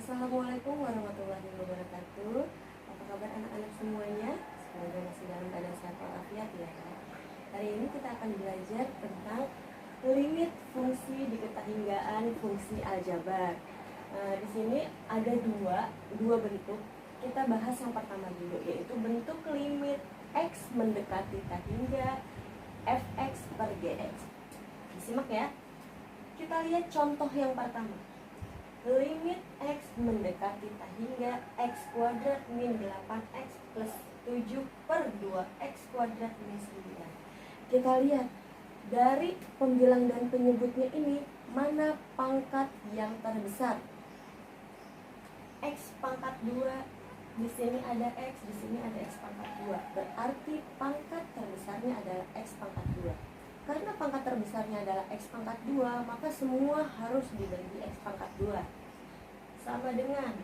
Assalamualaikum warahmatullahi wabarakatuh. Apa kabar anak-anak semuanya? Semoga masih dalam keadaan sehat walafiat ya. Hari ini kita akan belajar tentang limit fungsi di ketahinggaan fungsi aljabar. Di sini ada dua bentuk. Kita bahas yang pertama dulu, yaitu bentuk limit x mendekati tahingga fx per gx. Disimak ya. Kita lihat contoh yang pertama. Limit x mendekati tahingga x kuadrat min 8x plus 7 per 2x kuadrat min 9. Kita lihat dari pembilang dan penyebutnya ini, mana pangkat yang terbesar? X pangkat 2, di sini ada x, di sini ada x pangkat 2. Berarti pangkat terbesarnya adalah x pangkat 2. Karena pangkat terbesarnya adalah x pangkat 2, maka semua harus dibagi x pangkat 2. Sama dengan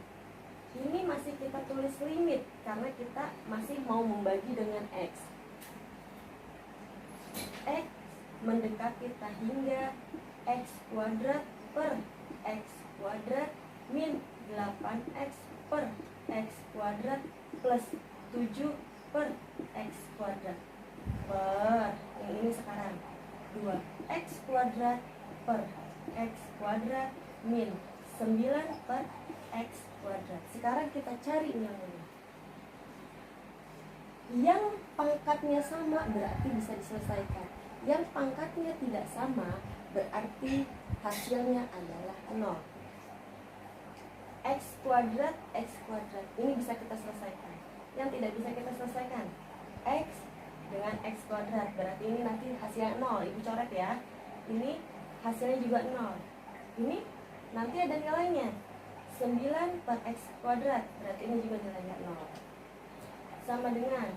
ini masih kita tulis limit karena kita masih mau membagi dengan x. X mendekati tahingga x kuadrat per x kuadrat min 8x per x kuadrat plus 7 per x kuadrat per yang ini sekarang 2x kuadrat per x kuadrat min 9 per x kuadrat. Sekarang kita cari yang ini. Yang pangkatnya sama berarti bisa diselesaikan. Yang pangkatnya tidak sama berarti hasilnya adalah 0. X kuadrat ini bisa kita selesaikan. Yang tidak bisa kita selesaikan, x dengan x kuadrat, berarti ini nanti hasilnya 0. Ibu coret ya. Ini hasilnya juga 0. Ini nanti ada nilainya 9 per x kuadrat, berarti ini juga nilainya 0. Sama dengan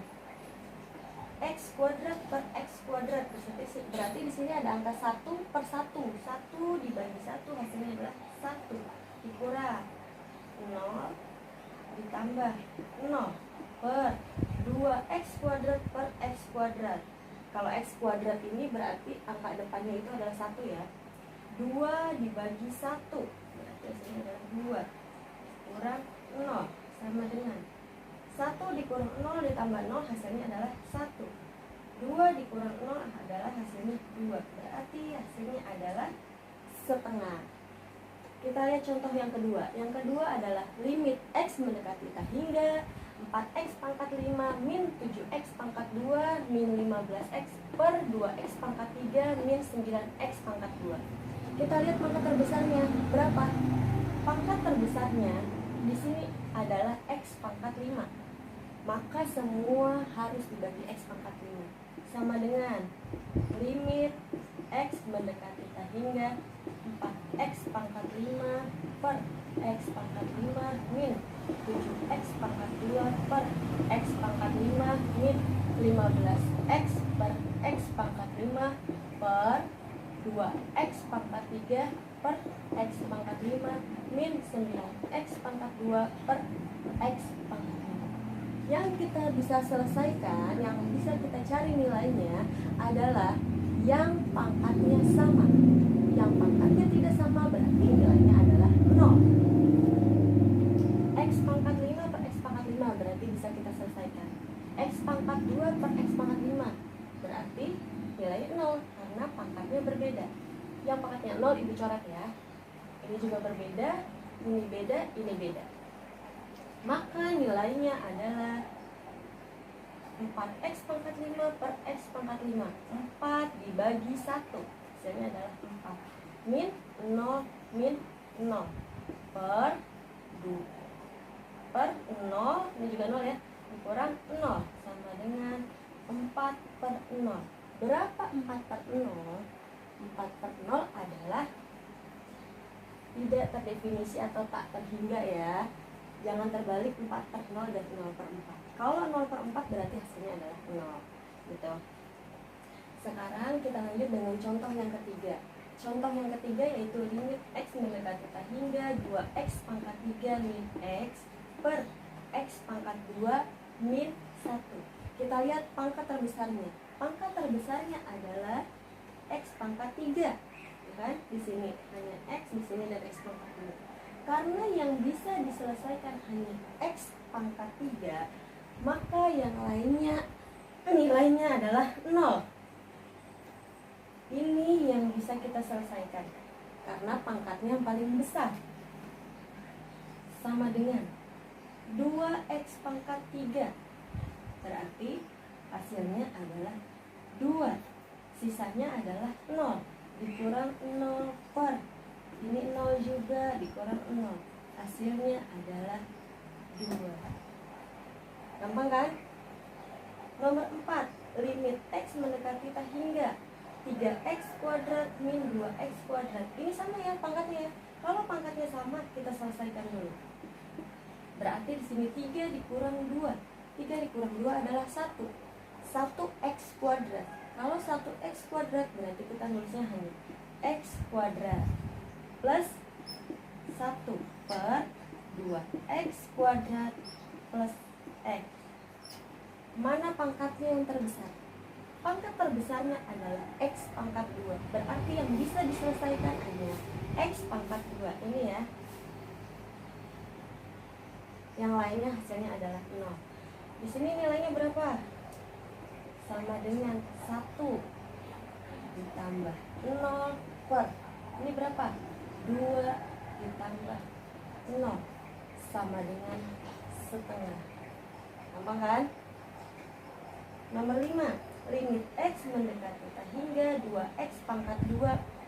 x kuadrat per x kuadrat, berarti di sini ada angka 1 per 1. 1 dibagi 1 hasilnya adalah 1 dikurang 0 ditambah 0 per 2x kuadrat per x kuadrat. Kalau x kuadrat ini berarti angka depannya itu adalah 1 ya. 2 dibagi 1 berarti hasilnya adalah 2 kurang 0 sama dengan 1 dikurang 0 ditambah 0 hasilnya adalah 1. 2 dikurang 0 adalah hasilnya 2, berarti hasilnya adalah setengah. Kita lihat contoh yang kedua. Yang kedua adalah limit x mendekati tahingga 4x pangkat 5 min 7x pangkat 2 min 15x per 2x pangkat 3 min 9x pangkat 2. Kita lihat pangkat terbesarnya berapa? Pangkat terbesarnya di sini adalah x pangkat 5. Maka semua harus dibagi x pangkat 5. Sama dengan limit x mendekati tahingga 4x pangkat 5 per x pangkat 5 min 7x pangkat 2 per x pangkat 5 min 15x per x pangkat 5 per 2x pangkat 3 per x pangkat 5 min 9x pangkat 2 per x pangkat 5. Yang kita bisa selesaikan, yang bisa kita cari nilainya adalah yang pangkatnya sama. Yang pangkatnya tidak sama berarti nilainya adalah 0. X pangkat 5 per x pangkat 5 berarti bisa kita selesaikan. X pangkat 2 per x pangkat 5 berarti nilainya 0 karena pangkatnya berbeda. Yang pangkatnya 0 ibu coret ya. Ini juga berbeda, ini beda, ini beda. Maka nilainya adalah 4x pangkat 5 per x pangkat 5. 4 dibagi 1 hasilnya adalah 4 min 0 min 0 per 2 per 0, ini juga 0 ya, dikurang 0 sama dengan 4 per 0. Berapa 4 per 0? 4 per 0 adalah tidak terdefinisi atau tak terhingga ya. Jangan terbalik 4 per 0 dan 0 per 4. Kalau 0 per 4 berarti hasilnya adalah 0 gitu. Sekarang kita lanjut dengan contoh yang ketiga. Contoh yang ketiga yaitu limit x mendekati tahingga 2x pangkat 3 min x per x pangkat 2 min 1. Kita lihat pangkat terbesarnya. Pangkat terbesarnya adalah x pangkat 3. Ya kan? Di sini hanya x, di sini ada x pangkat 2. Karena yang bisa diselesaikan hanya X pangkat 3, maka yang lainnya nilainya adalah 0. Ini yang bisa kita selesaikan karena pangkatnya yang paling besar. Sama dengan 2X pangkat 3. Berarti hasilnya adalah 2. Sisanya adalah 0. Dikurang 0 per. Ini 0 juga dikurang 0. Hasilnya adalah 2. Gampang kan? Nomor 4. Limit X mendekati tak hingga 3X kuadrat min 2X kuadrat. Ini sama ya pangkatnya. Kalau pangkatnya sama, kita selesaikan dulu. Berarti di sini 3 dikurang 2. 3 dikurang 2 adalah 1. 1X kuadrat. Kalau 1X kuadrat berarti kita nulisnya hanya X kuadrat plus 1 per 2X kuadrat plus X. Mana pangkatnya yang terbesar? Pangkat terbesarnya adalah X pangkat 2. Berarti yang bisa diselesaikan adalah X pangkat 2. Ini ya. Yang lainnya hasilnya adalah 0. Di sini nilainya berapa? Sama dengan 1 ditambah 0 per. Ini berapa? 2 ditambah 0 sama dengan setengah. Gampang kan? Nomor 5. Limit X mendekati tak hingga 2X pangkat 2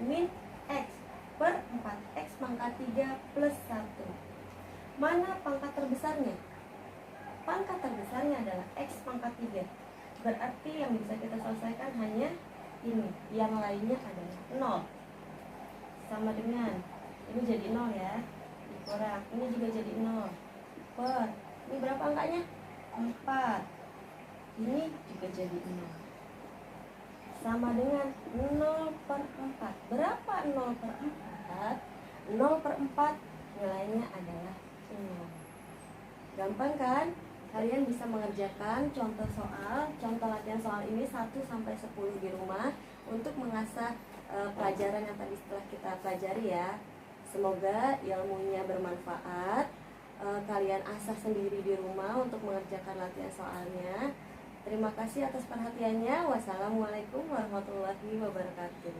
min X per 4X pangkat 3 plus 1. Mana pangkat terbesarnya? Pangkat terbesarnya adalah X pangkat 3. Berarti yang bisa kita selesaikan hanya ini. Yang lainnya adalah 0. Sama dengan ini jadi 0 ya. Dikurang ini juga jadi 0 per. Ini berapa angkanya? 4. Ini juga jadi 0. Sama dengan 0 per 4. Berapa 0 per 4? 0 per 4 nilainya adalah 0. Gampang kan? Kalian bisa mengerjakan contoh latihan soal ini 1-10 di rumah untuk mengasah pelajaran yang tadi setelah kita pelajari ya. Semoga ilmunya bermanfaat. Kalian asah sendiri di rumah untuk mengerjakan latihan soalnya. Terima kasih atas perhatiannya. Wassalamualaikum warahmatullahi wabarakatuh.